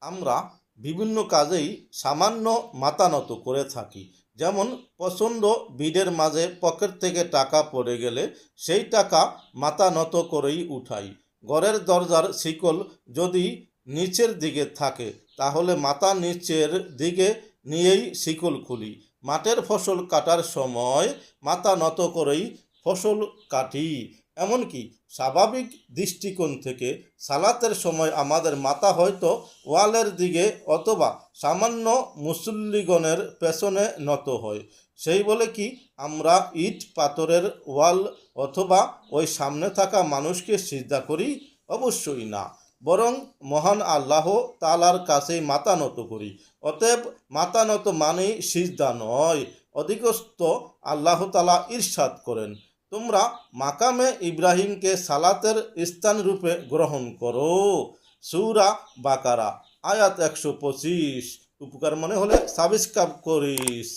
আমরা বিভিন্ন কাজেই সামান্য মাথা নত করে থাকি। যেমন প্রচণ্ড ভিড়ের মাঝে পকেট থেকে টাকা পড়ে গেলে সেই টাকা মাথা নত করেই উঠাই। ঘরের দরজার শিকল যদি নিচের দিকে থাকে তাহলে মাথা নিচের দিকে নিয়েই শিকল খুলি। মাঠের ফসল কাটার সময় মাথা নত করেই ফসল কাটি। এমনকি স্বাভাবিক দৃষ্টিকোণ থেকে সালাতের সময় আমাদের মাথা হয়তো ওয়ালের দিকে অথবা সামান্য মুসল্লিগণের পেছনে নত হয়। সেই বলে কি আমরা ইট পাথরের ওয়াল অথবা ওই সামনে থাকা মানুষকে সিজদা করি? অবশ্যই না, বরং মহান আল্লাহ তাআলার কাছেই মাথা নত করি। অতএব মাথা নত মানেই সিজদা নয়। অধিকস্ত আল্লাহ তাআলা ইরশাদ করেন, তোমরা মাকামে ইব্রাহিমকে সালাতের স্থান রূপে গ্রহণ করো। সূরা বাকারা আয়াত 125। উপকার মনে হলে সাবস্ক্রাইব করিস।